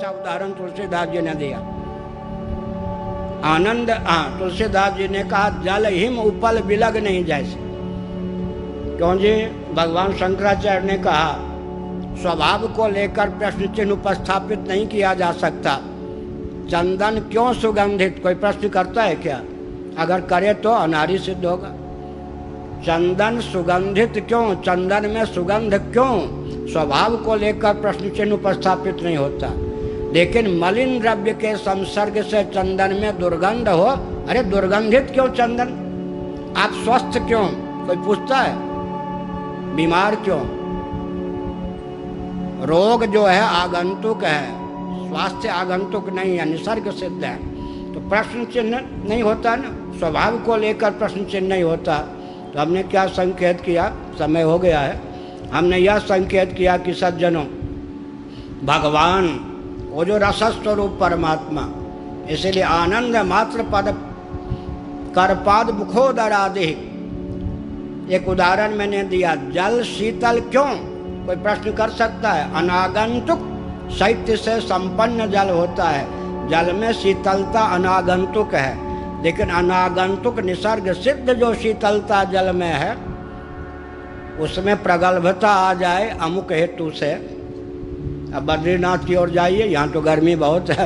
अच्छा उदाहरण तुलसीदास जी ने दिया। आनंद तुलसीदास जी ने कहा जल हिम उपल बिलग नहीं जैसे। क्यों जी? भगवान शंकराचार्य ने कहा स्वभाव को लेकर प्रश्न चिन्ह उपस्थापित नहीं किया जा सकता। चंदन क्यों सुगंधित, कोई प्रश्न करता है क्या? अगर करे तो अनारी सिद्ध होगा। चंदन सुगंधित क्यों, चंदन में सुगंध क्यों, स्वभाव को लेकर प्रश्न चिन्ह उपस्थापित नहीं होता। लेकिन मलिन द्रव्य के संसर्ग से चंदन में दुर्गंध हो, अरे दुर्गंधित क्यों चंदन? आप स्वस्थ क्यों, कोई पूछता है? बीमार क्यों? रोग जो है आगंतुक है, स्वास्थ्य आगंतुक नहीं है, निसर्ग सिद्ध है। तो प्रश्न चिन्ह नहीं होता ना, स्वभाव को लेकर प्रश्न चिन्ह नहीं होता। तो हमने क्या संकेत किया, समय हो गया है, हमने यह संकेत किया कि सज्जनों, भगवान वो जो रसस्वरूप परमात्मा, इसलिए आनंद मात्र पद करपाद मुखोदरादि। एक उदाहरण मैंने दिया, जल शीतल क्यों, कोई प्रश्न कर सकता है? अनागंतुक शैत्य से संपन्न जल होता है, जल में शीतलता अनागंतुक है। लेकिन अनागंतुक निसर्ग सिद्ध जो शीतलता जल में है, उसमें प्रगल्भता आ जाए अमुक हेतु से। अब बद्रीनाथ की ओर जाइए, यहाँ तो गर्मी बहुत है,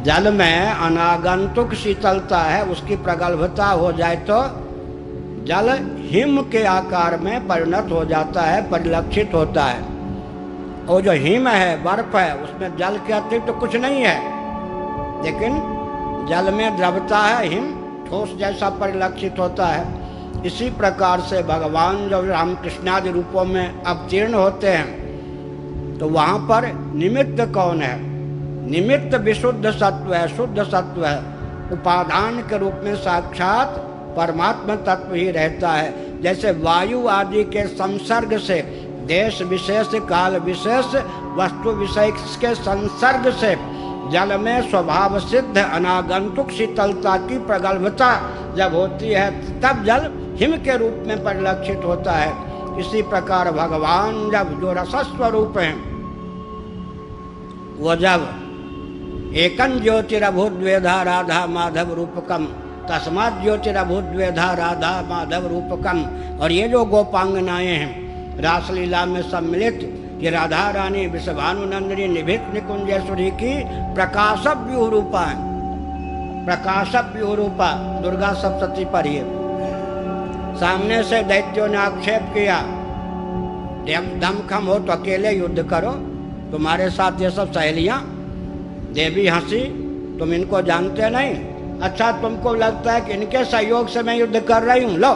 जल में अनागंतुक शीतलता है, उसकी प्रगल्भता हो जाए तो जल हिम के आकार में परिणत हो जाता है, परिलक्षित होता है। और जो हिम है, बर्फ है, उसमें जल के अतिरिक्त तो कुछ नहीं है, लेकिन जल में द्रवता है, हिम ठोस जैसा परिलक्षित होता है। इसी प्रकार से भगवान जब रामकृष्णादि रूपों में अवतीर्ण होते हैं तो वहाँ पर निमित्त कौन है? निमित्त विशुद्ध सत्व है, शुद्ध सत्व है। उपादान के रूप में साक्षात परमात्मा तत्व ही रहता है। जैसे वायु आदि के संसर्ग से, देश विशेष काल विशेष वस्तु विषय के संसर्ग से जल में स्वभाव सिद्ध अनागंतुक शीतलता की प्रगल्भता जब होती है, तब जल हिम के रूप में परिलक्षित होता है। इसी प्रकार भगवान जब जो रसस्वरूप हैं, वो जब एकं ज्योतिरभूद्वेधा राधा माधव रूपकम तस्मात् ज्योतिरभूद्वेधा राधा माधव रूपकम। और ये जो गोपांगनाएं हैं रासलीला में सम्मिलित, ये राधा रानी विश्वानुनंदिनी निभित निकुंजेश्वरी की प्रकाशक व्यूह रूपा है। प्रकाशक व्यूह रूपा दुर्गा सप्तती पर ही सामने से दैत्यों ने आक्षेप किया, दमखम हो तो अकेले युद्ध करो, तुम्हारे साथ ये सब सहेलियां। देवी हंसी, तुम इनको जानते नहीं, अच्छा तुमको लगता है कि इनके सहयोग से मैं युद्ध कर रही हूं। लो,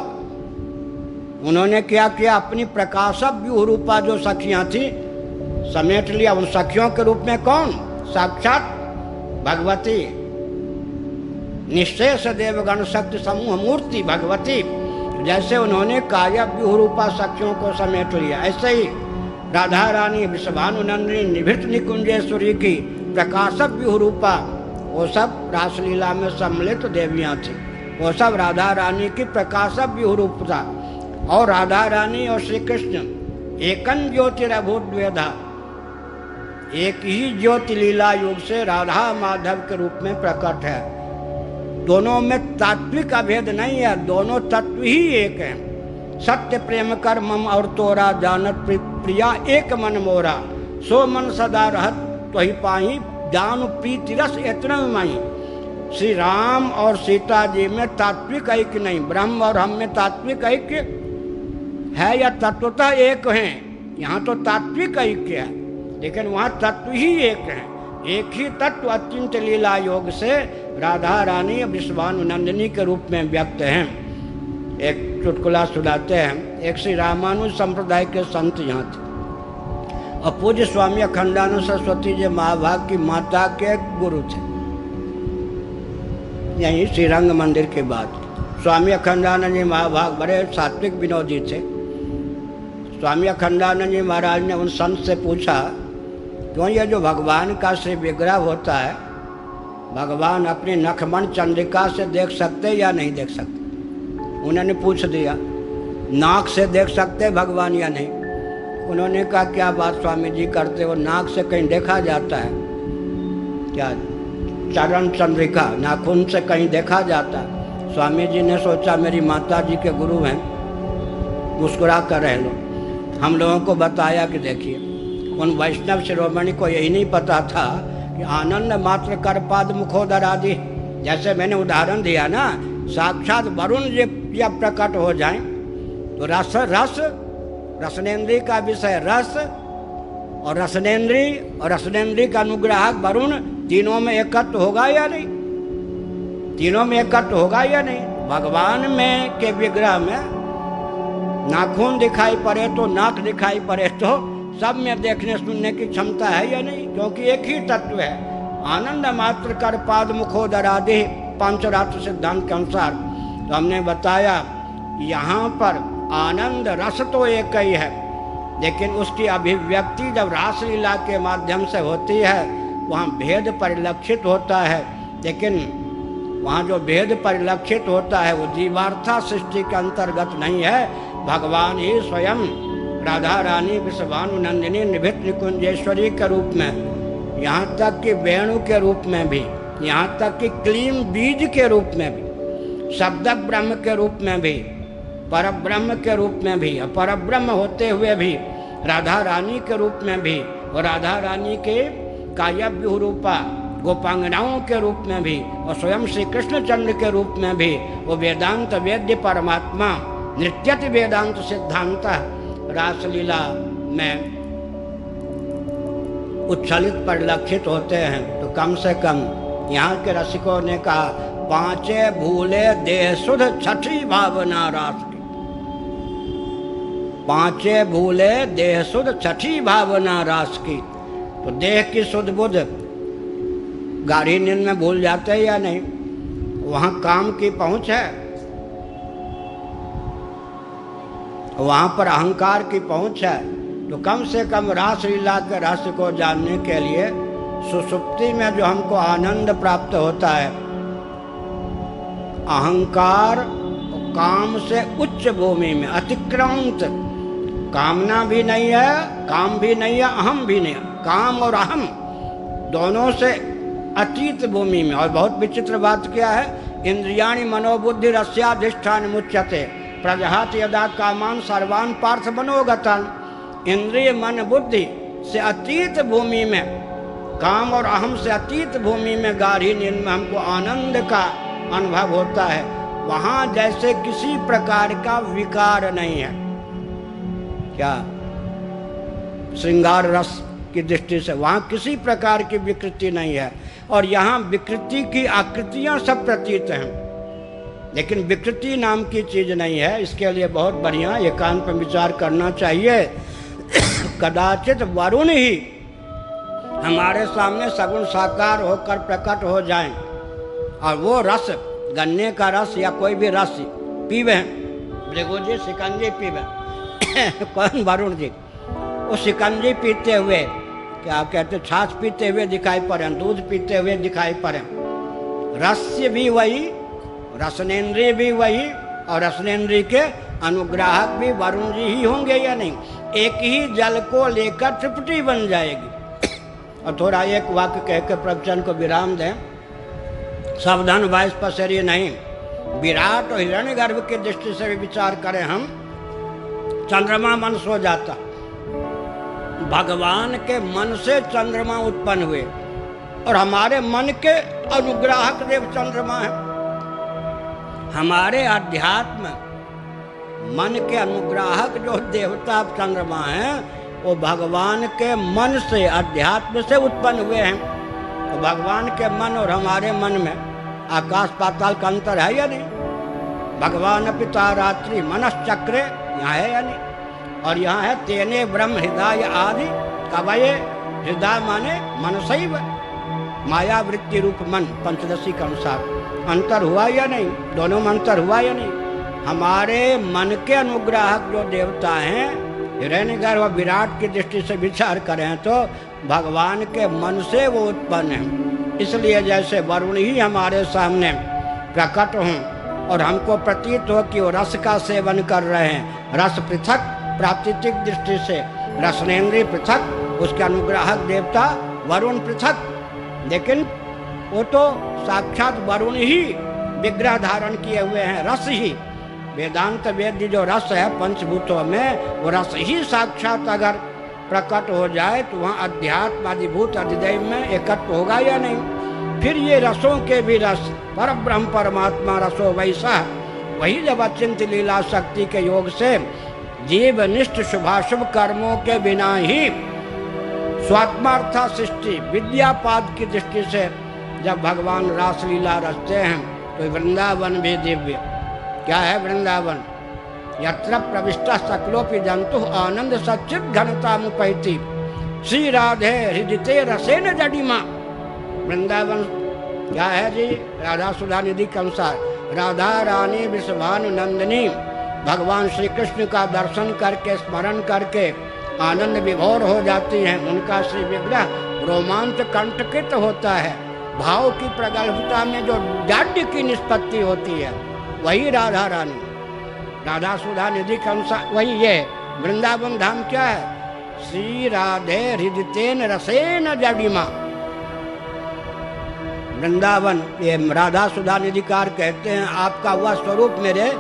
उन्होंने क्या किया, अपनी प्रकाशक व्यूह रूपा जो सखियां थी समेट लिया। उन सखियों के रूप में कौन? साक्षात भगवती, निश्चेष देवगण शक्ति समूह मूर्ति भगवती। जैसे उन्होंने काया व्यूह रूपा सखियों को समेट लिया, ऐसे ही राधा रानी विश्वानुनंदिनी निभित निकुंजेश्वरी की प्रकाशक व्यूह रूपा वो सब रासलीला में सम्मिलित देवियां थी, वो सब राधा रानी की प्रकाशक व्यूह रूपता। और राधा रानी और श्री कृष्ण एकं ज्योतिरभूद्वेधा, एक ही ज्योति लीला युग से राधा माधव के रूप में प्रकट है। दोनों में तात्विक अभेद नहीं है, दोनों तत्व ही एक हैं। सत्य प्रेम कर मम और तोरा, जानत प्रिया एक मन मोरा, सो मन सदा रहत तो ही पाही, जान प्रीति रस इतना माई। श्री राम और सीता जी में तात्विक ऐक्य नहीं, ब्रह्म और हम में तात्विक ऐक्य है या तत्वतः एक हैं। यहाँ तो तात्विक ऐक्य है, लेकिन वहाँ तत्व ही एक है। एक ही तत्व अत्यंत लीला योग से राधा रानी विश्वानुनंदिनी के रूप में व्यक्त हैं। एक चुटकुला सुनाते हैं। एक श्री रामानुज संप्रदाय के संत यहाँ थे और पूज्य स्वामी अखंडानंद सरस्वती जी महाभाग की माता के गुरु थे। यहीं श्रीरंग मंदिर के बाद स्वामी अखंडानंद जी महाभाग बड़े सात्विक विनोदी थे। स्वामी अखंडानंद जी महाराज ने उन संत से पूछा, क्यों ये जो भगवान का श्री विग्रह होता है, भगवान अपनी नखमन चंद्रिका से देख सकते या नहीं देख सकते? उन्होंने पूछ दिया, नाक से देख सकते भगवान या नहीं? उन्होंने कहा क्या बात स्वामी जी करते हो, नाक से कहीं देखा जाता है क्या, चरण चंद्रिका नाखून से कहीं देखा जाता है। स्वामी जी ने सोचा मेरी माता जी के गुरु हैं, मुस्कुरा कर रह लो। हम लोगों को बताया कि देखिए उन वैष्णव शिरोमणि को यही नहीं पता था कि आनंद मात्र कर पाद मुखोदर आदि, जैसे मैंने उदाहरण दिया ना, साक्षात वरुण जब प्रकट हो जाए तो रस रस रसनेन्द्रिय का विषय रस, और रसनेन्द्रिय का अनुग्राहक वरुण, तीनों में एकत्व होगा या नहीं? तीनों में एकत्व होगा या नहीं? भगवान में के विग्रह में नाखून दिखाई पड़े तो, नाक दिखाई पड़े तो, सब में देखने सुनने की क्षमता है या नहीं? क्योंकि एक ही तत्व है। आनंद मात्र कर पाद मुखोदर आदि पंचरात्र सिद्धांत के अनुसार। तो हमने बताया यहाँ पर आनंद रस तो एक ही है, लेकिन उसकी अभिव्यक्ति जब रासलीला के माध्यम से होती है वहाँ भेद परिलक्षित होता है। लेकिन वहाँ जो भेद परिलक्षित होता है वो जीवार्था सृष्टि के अंतर्गत नहीं है। भगवान ही स्वयं राधा रानी विश्वानु नंदिनी निभित निकुंजेश्वरी के रूप में, यहाँ तक कि वेणु के रूप में भी, यहाँ तक कि क्लीम बीज के रूप में भी, शब्द ब्रह्म के रूप में भी, पर ब्रह्म के रूप में भी, पर ब्रह्म होते हुए भी राधा रानी के रूप में भी, और राधा रानी के काव्य रूपा गोपांगनाओं के रूप में भी, और स्वयं श्री कृष्णचंद्र के रूप में भी, वो वेदांत वेद्य परमात्मा नित्यत वेदांत सिद्धांत रासलीला में उच्छलित परिलक्षित होते हैं। तो कम से कम यहाँ के रसिकों ने कहा पांचे भूले देह सुध छठी भावना रास की, पांचे भूले देह सुध छठी भावना रास की। तो देह की सुध बुध गाढ़ी नींद में भूल जाते हैं या नहीं? वहाँ काम की पहुँच है, वहाँ पर अहंकार की पहुँच है। तो कम से कम रासलीला के रहस्य को जानने के लिए सुषुप्ति में जो हमको आनंद प्राप्त होता है, अहंकार काम से उच्च भूमि में अतिक्रांत, कामना भी नहीं है, काम भी नहीं है, अहम भी नहीं है, काम और अहम दोनों से अतीत भूमि में। और बहुत विचित्र बात क्या है, इंद्रियाणि मनोबुद्धि रस्याधिष्ठान मुच्यते प्रजहात यदा कामान सर्वान पार्थ मनोगतन। इंद्रिय मन बुद्धि से अतीत भूमि में, काम और अहम से अतीत भूमि में गाढ़ी नींद में हमको आनंद का अनुभव होता है। वहाँ जैसे किसी प्रकार का विकार नहीं है। क्या श्रृंगार रस की दृष्टि से वहाँ किसी प्रकार की विकृति नहीं है, और यहाँ विकृति की आकृतियाँ सब प्रतीत हैं, लेकिन विकृति नाम की चीज़ नहीं है। इसके लिए बहुत बढ़िया एकांत पर विचार करना चाहिए। कदाचित वरुण ही हमारे सामने सगुण साकार होकर प्रकट हो जाएं, और वो रस, गन्ने का रस या कोई भी रस पीवे, भृगु जी शिकंजी पीवे कौन? वरुण जी। वो शिकंजी पीते हुए, क्या कहते, छाछ पीते हुए दिखाई पड़े, दूध पीते हुए दिखाई पड़े। रस भी वही, रसनेन्द्रिय भी वही, और रसनेन्द्रिय के अनुग्राहक भी वरुण जी ही होंगे या नहीं? एक ही जल को लेकर त्रिपुटी बन जाएगी। और थोड़ा एक वाक्य कह के प्रवचन को विराम दें। सावधान वाइस पसेरी नहीं, विराट और हिरण्यगर्भ की दृष्टि से भी विचार करें हम, चंद्रमा मन सो जाता। भगवान के मन से चंद्रमा उत्पन्न हुए, और हमारे मन के अनुग्राहक देव चंद्रमा है। हमारे अध्यात्म मन के अनुग्राहक जो देवता चंद्रमा हैं, वो भगवान के मन से, अध्यात्म से उत्पन्न हुए हैं। तो भगवान के मन और हमारे मन में आकाश पाताल का अंतर है या नहीं? भगवान पिता रात्रि मनश्चक्रे यहाँ है या नहीं? और यहाँ है तेने ब्रह्म हृदय आदि कवये, हृदय माने मनसैव, माया वृत्ति रूप मन पंचदशी के अनुसार। अंतर हुआ या नहीं? दोनों में अंतर हुआ या नहीं? हमारे मन के अनुग्राहक जो देवता हैं, हिरण्यगर्भ और विराट की दृष्टि से विचार करें तो भगवान के मन से वो उत्पन्न है। इसलिए जैसे वरुण ही हमारे सामने प्रकट हों और हमको प्रतीत हो कि वो रस का सेवन कर रहे हैं, रस पृथक प्राकृतिक दृष्टि से रसनेन्द्रिय पृथक, उसके अनुग्राहक देवता वरुण पृथक। लेकिन वो तो साक्षात वरुण ही विग्रह धारण किए हुए हैं, रस ही। वेदांत वेद्य जो रस है पंचभूतों में, वो रस ही साक्षात अगर प्रकट हो जाए तो वहाँ अध्यात्म अधिभूत अधिदैव में एकत्व होगा या नहीं। फिर ये रसों के भी रस, पर ब्रह्म परमात्मा रसो वैसा, वही जब अचिंत लीला शक्ति के योग से जीव निष्ठ शुभाशुभ कर्मों के बिना ही स्वात्मार्था सृष्टि विद्यापाद की दृष्टि से जब भगवान रासलीला रचते हैं तो वृंदावन भी दिव्य। क्या है वृंदावन? यत्र प्रविष्ट सकलोपि जंतु आनंद सच्चित घनता मुपैति, श्री राधे हृदिते रसेन जडिमा। वृंदावन क्या है जी? राधा सुधा निधि के अनुसार राधा रानी विश्वानु नंदिनी, भगवान श्री कृष्ण का दर्शन करके स्मरण करके आनंद विभोर हो जाती हैं। उनका श्री विग्रह रोमांच कंटकित होता है। भाव की प्रगल्भता में जो जाड्य की निष्पत्ति होती है वही राधा रानी, राधा सुधा निधि के अनुसार वही ये वृंदावन धाम क्या है? श्री राधे हृदितेन रसेन जडिमा। वृंदावन ये राधा सुधा निधिकार कहते हैं आपका वह स्वरूप मेरे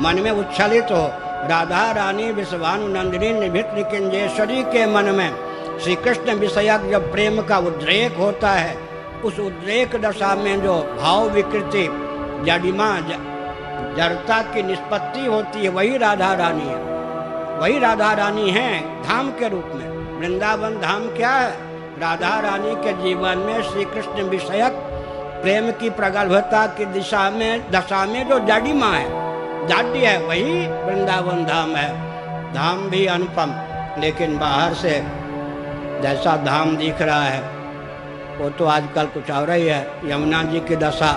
मन में उच्छलित हो। राधा रानी विश्वानु नंदिनी निभित निकिंजेश्वरी के मन में श्री कृष्ण विषयक जब प्रेम का उद्रेक होता है, उस उद्रेक दशा में जो भाव विकृति जडिमा जड़ता की निष्पत्ति होती है वही राधा रानी है। वही राधा रानी है धाम के रूप में। वृंदावन धाम क्या है? राधा रानी के जीवन में श्री कृष्ण विषयक प्रेम की प्रगल्भता की दशा में जो जडिमा है, जाड्य है, वही वृंदावन धाम है। धाम भी अनुपम, लेकिन बाहर से जैसा धाम दिख रहा है वो तो आजकल कुछ और ही है। यमुना जी की दशा,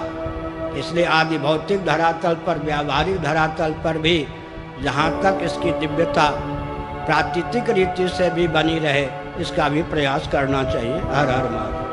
इसलिए आदि भौतिक धरातल पर, व्यावहारिक धरातल पर भी जहाँ तक इसकी दिव्यता प्राकृतिक रीति से भी बनी रहे, इसका भी प्रयास करना चाहिए। हर हर महादेव।